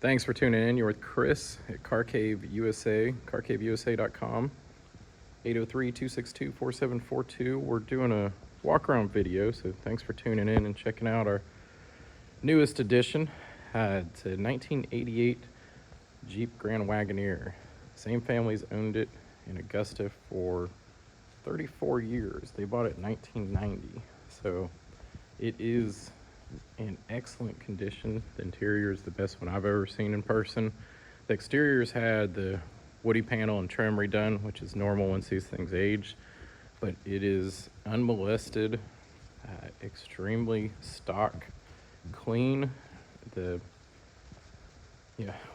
Thanks for tuning in. You're with Chris at Car Cave USA, carcaveusa.com, 803-262-4742. We're doing a walk-around video, so thanks for tuning in and checking out our newest edition. It's a 1988 Jeep Grand Wagoneer. Same family's owned it in Augusta for 34 years. They bought it in 1990, so it is in excellent condition. The interior is the best one I've ever seen in person. The exterior's had the woody panel and trim redone, which is normal once these things age, but it is unmolested, extremely stock clean.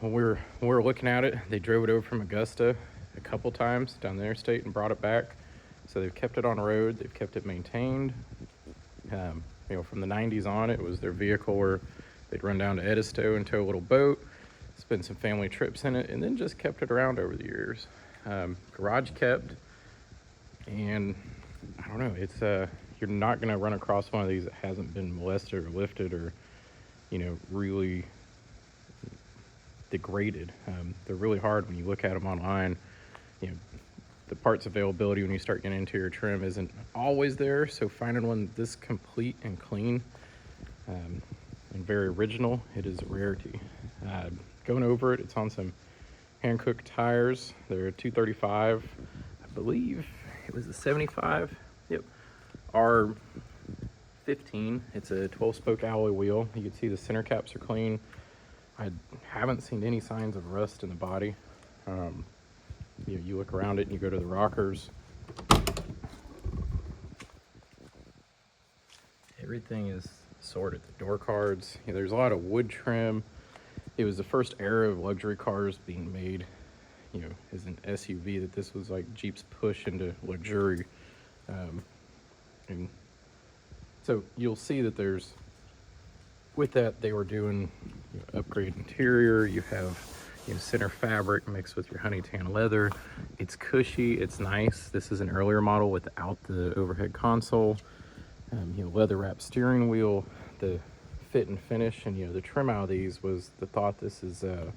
When we were looking at it, they drove it over from Augusta a couple times down the interstate and brought it back. So they've kept it on the road, they've kept it maintained. From the 90s on, it was their vehicle where they'd run down to Edisto and tow a little boat, spend some family trips in it, and then just kept it around over the years. Garage kept, and I don't know, it's you're not going to run across one of these that hasn't been molested or lifted or, really degraded. They're really hard when you look at them online. The parts availability when you start getting interior trim isn't always there, so finding one this complete and clean and very original, it is a rarity. Going over it, it's on some hand-cooked tires. They're 235, I believe it was a 75. Yep, R15. It's a 12-spoke alloy wheel. You can see the center caps are clean. I haven't seen any signs of rust in the body. You look around it and you go to the rockers. Everything is sorted. The door cards, there's a lot of wood trim. It was the first era of luxury cars being made, as an SUV, that this was like Jeep's push into luxury. And so you'll see that with that, they were doing upgrade interior. You have center fabric mixed with your honey tan leather. It's cushy, it's nice. This is an earlier model without the overhead console. Leather wrapped steering wheel, the fit and finish, and the trim out of these was the thought. This is the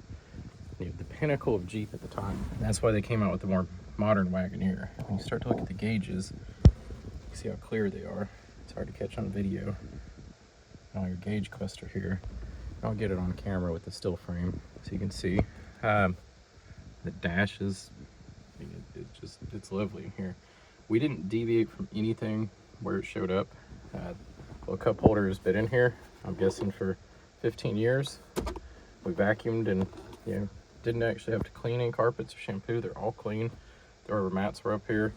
pinnacle of Jeep at the time. And that's why they came out with the more modern Wagoneer. When you start to look at the gauges, you see how clear they are. It's hard to catch on video. Now your gauge cluster here. I'll get it on camera with the still frame so you can see. The dash is, it's lovely in here. We didn't deviate from anything where it showed up. A cup holder has been in here, I'm guessing for 15 years. We vacuumed and didn't actually have to clean any carpets or shampoo. They're all clean. The rubber mats were up here.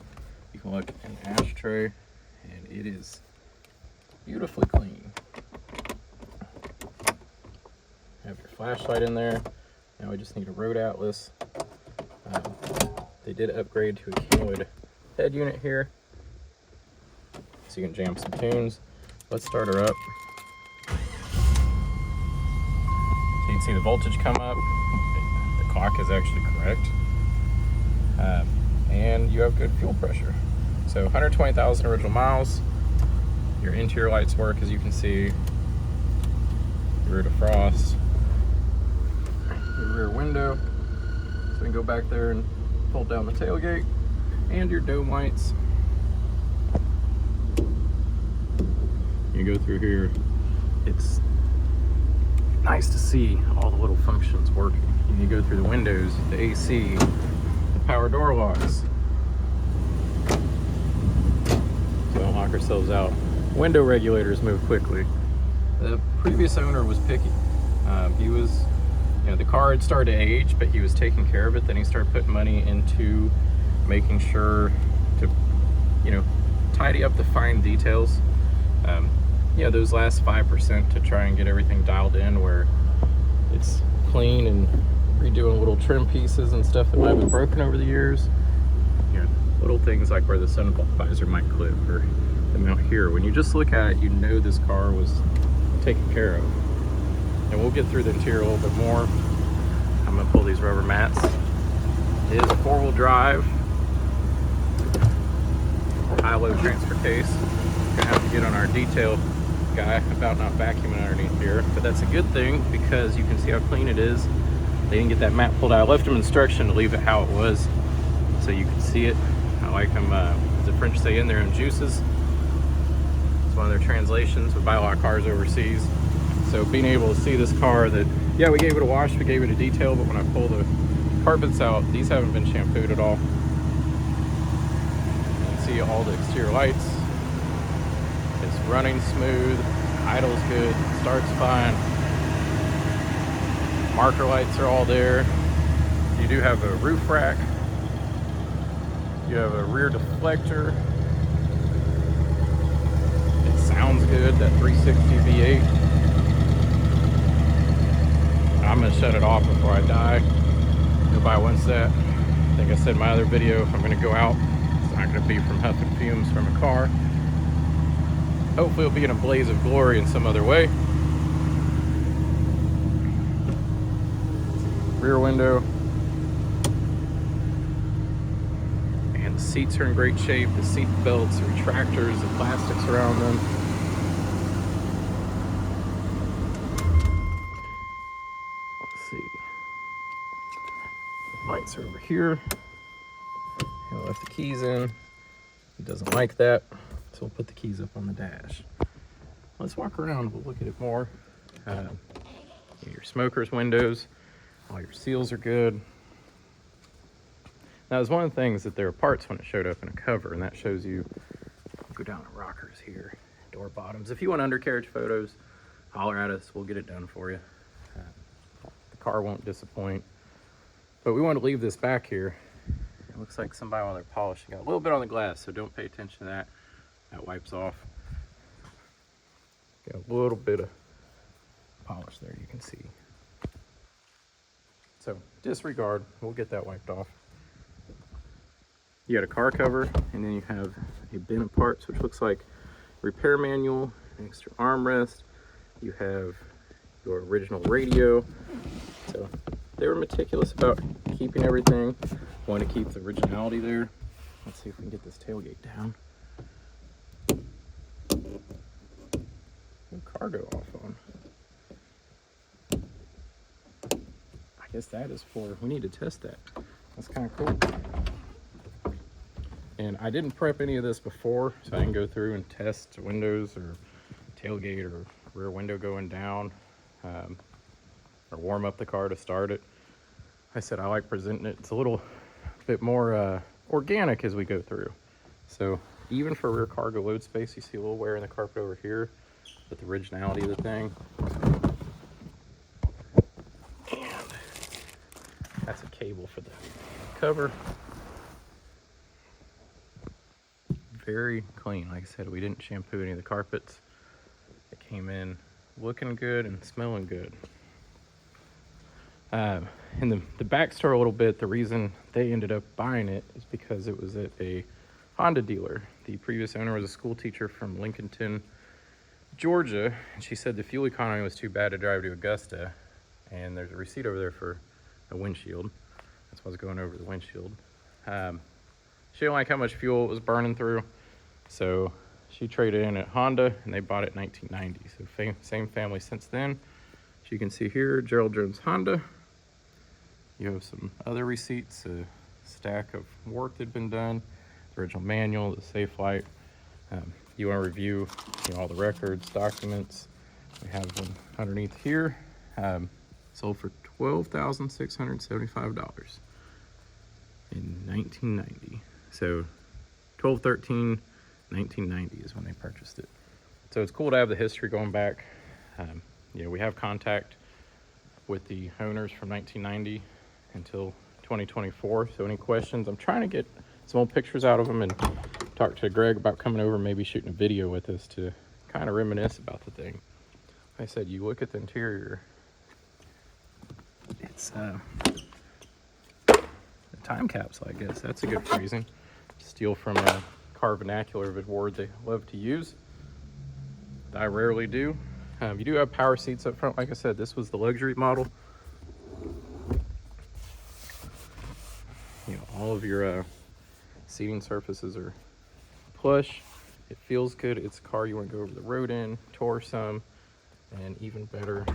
You can look in the ashtray and it is beautifully clean. Have your flashlight in there. Now we just need a road atlas. They did upgrade to a Kenwood head unit here, so you can jam some tunes. Let's start her up. So you can see the voltage come up. The clock is actually correct. And you have good fuel pressure. So 120,000 original miles. Your interior lights work, as you can see. Rear defrost. Your rear window, so we can go back there and fold down the tailgate, and your dome lights. You go through here, it's nice to see all the little functions working. You go through the windows, the AC, the power door locks. So don't lock ourselves out. Window regulators move quickly. The previous owner was picky. He was, the car had started to age, but he was taking care of it. Then he started putting money into making sure to, tidy up the fine details. Those last 5% to try and get everything dialed in where it's clean, and redoing little trim pieces and stuff that might have been broken over the years. Little things like where the sun visor might clip or the mount here. When you just look at it, this car was taken care of. And we'll get through the interior a little bit more. I'm gonna pull these rubber mats. It is a 4-wheel drive, high-low transfer case. We're gonna have to get on our detail guy about not vacuuming underneath here, but that's a good thing because you can see how clean it is. They didn't get that mat pulled out. I left them instruction to leave it how it was so you can see it. I like them, the French say in their own juices. It's one of their translations. We buy a lot of cars overseas. So being able to see this car that, yeah, we gave it a wash, we gave it a detail, but when I pull the carpets out, these haven't been shampooed at all. You can see all the exterior lights. It's running smooth, idle's good, starts fine. Marker lights are all there. You do have a roof rack. You have a rear deflector. It sounds good, that 360 V8. I'm gonna shut it off before I die. Nobody wants that. I think I said in my other video, if I'm gonna go out, it's not gonna be from huffing fumes from a car. Hopefully it'll be in a blaze of glory in some other way. Rear window. And the seats are in great shape. The seat belts, the retractors, the plastics around them. Let's see. Lights are over here. I left the keys in. He doesn't like that, so we'll put the keys up on the dash. Let's walk around, we'll look at it more. Your smoker's windows, all your seals are good. Now, it's one of the things that there are parts when it showed up in a cover, and that shows you, go down to rockers here, door bottoms. If you want undercarriage photos, holler at us, we'll get it done for you. The car won't disappoint. But we want to leave this back here. It looks like somebody while they're polishing got a little bit on the glass, so don't pay attention to that. That wipes off. Got a little bit of polish there, you can see. So disregard, we'll get that wiped off. You got a car cover, and then you have a bin of parts, which looks like repair manual, an extra armrest. You have your original radio. So they were meticulous about keeping everything. Want to keep the originality there. Let's see if we can get this tailgate down. No cargo off on. I guess that is for, we need to test that. That's kind of cool. And I didn't prep any of this before, so I can go through and test windows or tailgate or rear window going down, or warm up the car to start it. I said I like presenting it. It's a little bit more organic as we go through. So even for rear cargo load space, you see a little wear in the carpet over here, but the originality of the thing. And that's a cable for the cover. Very clean. Like I said, we didn't shampoo any of the carpets. It came in looking good and smelling good. And the backstory a little bit, the reason they ended up buying it is because it was at a Honda dealer. The previous owner was a school teacher from Lincolnton, Georgia. And she said the fuel economy was too bad to drive to Augusta. And there's a receipt over there for a windshield. That's what's going over the windshield. She didn't like how much fuel it was burning through. So she traded in at Honda, and they bought it in 1990. So same family since then. As you can see here, Gerald Jones Honda. You have some other receipts, a stack of work that had been done, the original manual, the safe light. You want to review all the records, documents. We have one underneath here. Sold for $12,675 in 1990. So 12/13/1990 is when they purchased it. So it's cool to have the history going back. We have contact with the owners from 1990 until 2024. So any questions? I'm trying to get some old pictures out of them and talk to Greg about coming over and maybe shooting a video with us to kind of reminisce about the thing. Like I said, you look at the interior, it's a time capsule, I guess. That's a good phrasing. Steal from a car vernacular of a word they love to use. I rarely do. You do have power seats up front. Like I said, this was the luxury model. All of your seating surfaces are plush. It feels good. It's a car you want to go over the road in, tour some, and even better,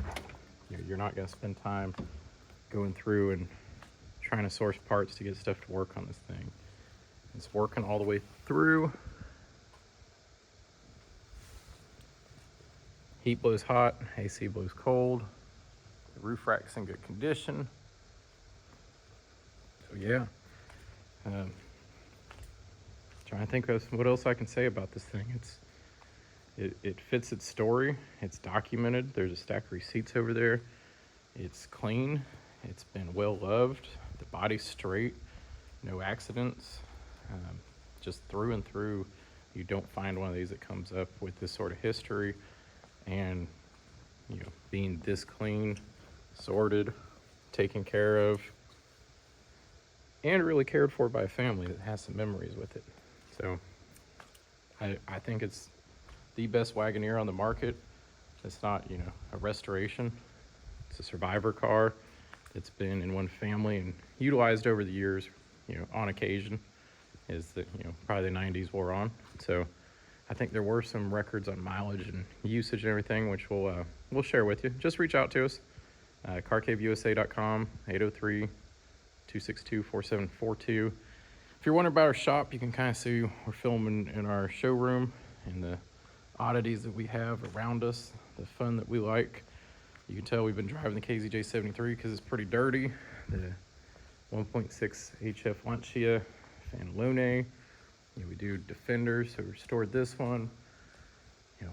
you're not going to spend time going through and trying to source parts to get stuff to work on this thing. It's working all the way through. Heat blows hot, AC blows cold. The roof rack's in good condition. So yeah, trying to think of what else I can say about this thing. It fits its story. It's documented. There's a stack of receipts over there. It's clean. It's been well loved. The body's straight. No accidents. Just through and through, you don't find one of these that comes up with this sort of history and being this clean, sorted, taken care of, and really cared for by a family that has some memories with it. So I think it's the best Wagoneer on the market. It's not, a restoration. It's a survivor car that's been in one family and utilized over the years, on occasion, as the, probably the 90s wore on. So I think there were some records on mileage and usage and everything, which we'll share with you. Just reach out to us, carcaveusa.com, 803-262-4742. If you're wondering about our shop, you can kind of see we're filming in our showroom and the oddities that we have around us, the fun that we like. You can tell we've been driving the KZJ73 because it's pretty dirty. The 1.6 HF Lancia Fanalone. We do Defenders, so we restored this one.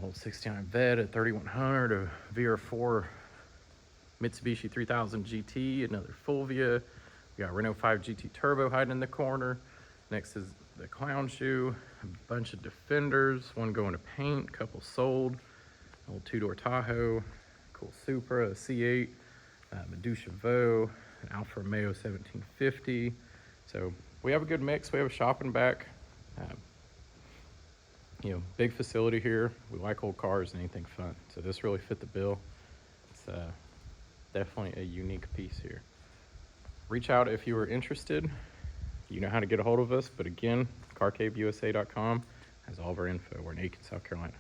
Old 69 Vet, a 3100, a VR4 Mitsubishi 3000 GT, another Fulvia. We got Renault 5 GT Turbo hiding in the corner. Next is the Clown Shoe, a bunch of Defenders, one going to paint, a couple sold. Old two-door Tahoe, cool Supra, a C8, Medu Chevaux, an Alfa Romeo 1750. So we have a good mix. We have a shop in back. Big facility here. We like old cars and anything fun. So this really fit the bill. It's definitely a unique piece here. Reach out if you are interested. You know how to get a hold of us. But again, carcaveusa.com has all of our info. We're in Aiken, South Carolina.